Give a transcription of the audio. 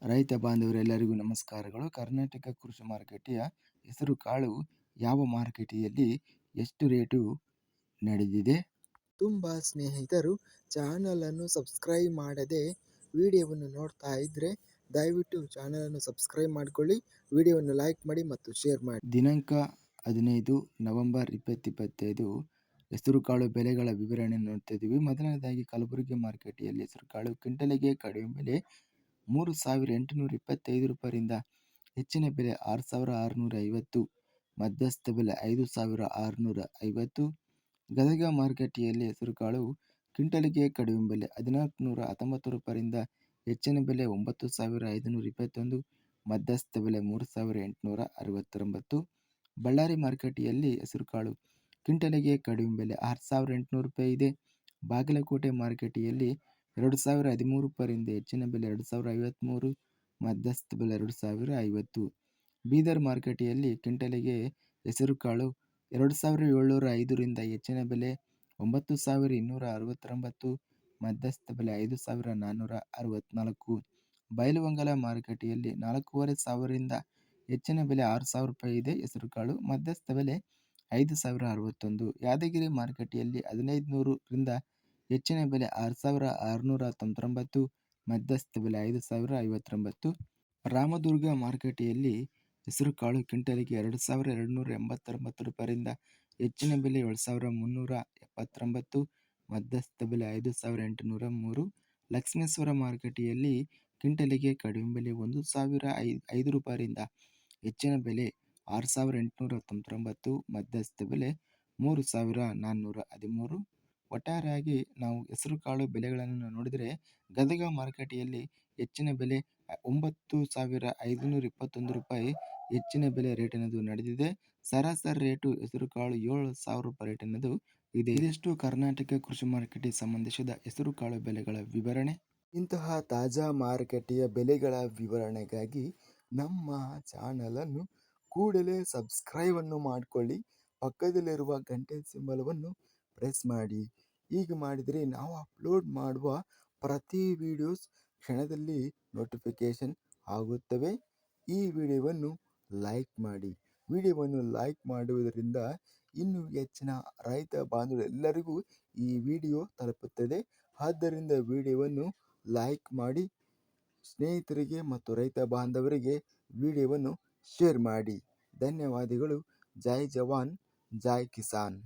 ರೈತ ಬಾಂಧವರೆಲ್ಲರಿಗೂ ನಮಸ್ಕಾರಗಳು. ಕರ್ನಾಟಕ ಕೃಷಿ ಮಾರುಕಟ್ಟೆಯ ಹೆಸರು ಕಾಳು ಯಾವ ಮಾರುಕಟ್ಟೆಯಲ್ಲಿ ಎಷ್ಟು ರೇಟು ನಡೆದಿದೆ? ತುಂಬ ಸ್ನೇಹಿತರು ಚಾನಲನ್ನು ಸಬ್ಸ್ಕ್ರೈಬ್ ಮಾಡದೆ ವಿಡಿಯೋವನ್ನು ನೋಡ್ತಾ ಇದ್ದರೆ ದಯವಿಟ್ಟು ಚಾನಲನ್ನು ಸಬ್ಸ್ಕ್ರೈಬ್ ಮಾಡಿಕೊಳ್ಳಿ, ವಿಡಿಯೋವನ್ನು ಲೈಕ್ ಮಾಡಿ ಮತ್ತು ಶೇರ್ ಮಾಡಿ. ದಿನಾಂಕ 15 ನವೆಂಬರ್ 2025 ಹೆಸರುಕಾಳು ಬೆಲೆಗಳ ವಿವರಣೆ ನೋಡ್ತಾ ಇದ್ದೀವಿ. ಮೊದಲನೇದಾಗಿ ಕಲಬುರಗಿ ಮಾರುಕಟ್ಟೆಯಲ್ಲಿ ಹೆಸರುಕಾಳು ಕ್ವಿಂಟಲಿಗೆ ಕಡಿಮೆ ಬೆಲೆ 3,825 ರೂಪಾಯಿಯಿಂದ ಹೆಚ್ಚಿನ ಬೆಲೆ 6,650, ಮಧ್ಯಸ್ಥ ಬೆಲೆ 5,650. ಗದಗ ಮಾರುಕಟ್ಟೆಯಲ್ಲಿ ಹೆಸರುಕಾಳು ಕ್ವಿಂಟಲಿಗೆ ಕಡಿಮೆ ಬೆಲೆ 1,419 ರೂಪಾಯಿಯಿಂದ ಹೆಚ್ಚಿನ ಬೆಲೆ 9,521, ಮಧ್ಯಸ್ಥ ಬೆಲೆ 3,869. ಬಳ್ಳಾರಿ ಮಾರುಕಟ್ಟೆಯಲ್ಲಿ ಹೆಸರುಕಾಳು ಕ್ವಿಂಟಲಿಗೆ ಕಡಿಮೆ ಬೆಲೆ 6,800 ರೂಪಾಯಿ ಇದೆ. ಬಾಗಲಕೋಟೆ ಮಾರುಕಟ್ಟೆಯಲ್ಲಿ 2,013 ರೂಪಾಯಿಯಿಂದ ಹೆಚ್ಚಿನ ಬೆಲೆ 2,053, ಮಧ್ಯಸ್ಥ ಬೆಲೆ 2,050. ಬೀದರ್ ಮಾರುಕಟ್ಟೆಯಲ್ಲಿ ಕ್ವಿಂಟಲಿಗೆ ಹೆಸರುಕಾಳು 2,705ರಿಂದ ಹೆಚ್ಚಿನ ಬೆಲೆ 9,269, ಮಧ್ಯಸ್ಥ ಬೆಲೆ 5,464. ಬೈಲಹೊಂಗಲ ಮಾರುಕಟ್ಟೆಯಲ್ಲಿ 4,500ರಿಂದ ಹೆಚ್ಚಿನ ಬೆಲೆ 6,000 ರೂಪಾಯಿ ಇದೆ ಹೆಸರುಕಾಳು, ಮಧ್ಯಸ್ಥ ಬೆಲೆ 5,061. ಯಾದಗಿರಿ ಮಾರುಕಟ್ಟೆಯಲ್ಲಿ 1,500ರಿಂದ ಹೆಚ್ಚಿನ ಬೆಲೆ 6,699, ಮಧ್ಯಸ್ಥ ಬೆಲೆ 5,059. ರಾಮದುರ್ಗ ಮಾರುಕಟ್ಟೆಯಲ್ಲಿ ಹೆಸರುಕಾಳು ಕ್ವಿಂಟಲಿಗೆ 2,289 ರೂಪಾಯಿಯಿಂದ ಹೆಚ್ಚಿನ ಬೆಲೆ 7,379, ಮಧ್ಯಸ್ಥ ಬೆಲೆ 5,803. ಲಕ್ಷ್ಮೇಶ್ವರ ಮಾರುಕಟ್ಟೆಯಲ್ಲಿ ಕ್ವಿಂಟಲಿಗೆ ಕಡಿಮೆ ಬೆಲೆ 1,005 ರೂಪಾಯಿಯಿಂದ ಹೆಚ್ಚಿನ ಬೆಲೆ 6,899, ಮಧ್ಯಸ್ಥ ಬೆಲೆ 3,413. ಒಟ್ಟಾರೆಯಾಗಿ ನಾವು ಹೆಸರುಕಾಳು ಬೆಲೆಗಳನ್ನು ನೋಡಿದರೆ ಗದಗ ಮಾರುಕಟ್ಟೆಯಲ್ಲಿ ಹೆಚ್ಚಿನ ಬೆಲೆ 9,521 ರೂಪಾಯಿ ಹೆಚ್ಚಿನ ಬೆಲೆ ರೇಟ್ ಅನ್ನೋದು ನಡೆದಿದೆ. ಸರಾಸರಿ ರೇಟು ಹೆಸರುಕಾಳು 7,000 ರೂಪಾಯಿ ರೇಟ್ ಅನ್ನೋದು ಇದೆ. ಇದಿಷ್ಟು ಕರ್ನಾಟಕ ಕೃಷಿ ಮಾರುಕಟ್ಟೆಗೆ ಸಂಬಂಧಿಸಿದ ಹೆಸರುಕಾಳು ಬೆಲೆಗಳ ವಿವರಣೆ. ಇಂತಹ ತಾಜಾ ಮಾರುಕಟ್ಟೆಯ ಬೆಲೆಗಳ ವಿವರಣೆಗಾಗಿ ನಮ್ಮ ಚಾನಲನ್ನು ಕೂಡಲೇ ಸಬ್ಸ್ಕ್ರೈಬನ್ನು ಮಾಡಿಕೊಳ್ಳಿ, ಪಕ್ಕದಲ್ಲಿರುವ ಗಂಟೆ ಸಿಂಬಲವನ್ನು ಪ್ರೆಸ್ ಮಾಡಿ. ಹೀಗೆ ಮಾಡಿದರೆ ನಾವು ಅಪ್ಲೋಡ್ ಮಾಡುವ ಪ್ರತಿ ವಿಡಿಯೋಸ್ ಕ್ಷಣದಲ್ಲಿ ನೋಟಿಫಿಕೇಶನ್ ಆಗುತ್ತವೆ. ಈ ವಿಡಿಯೋವನ್ನು ಲೈಕ್ ಮಾಡಿ. ವಿಡಿಯೋವನ್ನು ಲೈಕ್ ಮಾಡುವುದರಿಂದ ಇನ್ನೂ ಹೆಚ್ಚಿನ ರೈತ ಬಾಂಧವರೆಲ್ಲರಿಗೂ ಈ ವಿಡಿಯೋ ತಲುಪುತ್ತದೆ. ಆದ್ದರಿಂದ ವಿಡಿಯೋವನ್ನು ಲೈಕ್ ಮಾಡಿ, ಸ್ನೇಹಿತರಿಗೆ ಮತ್ತು ರೈತ ಬಾಂಧವರಿಗೆ ವಿಡಿಯೋವನ್ನು ಶೇರ್ ಮಾಡಿ. ಧನ್ಯವಾದಗಳು. ಜೈ ಜವಾನ್, ಜೈ ಕಿಸಾನ್.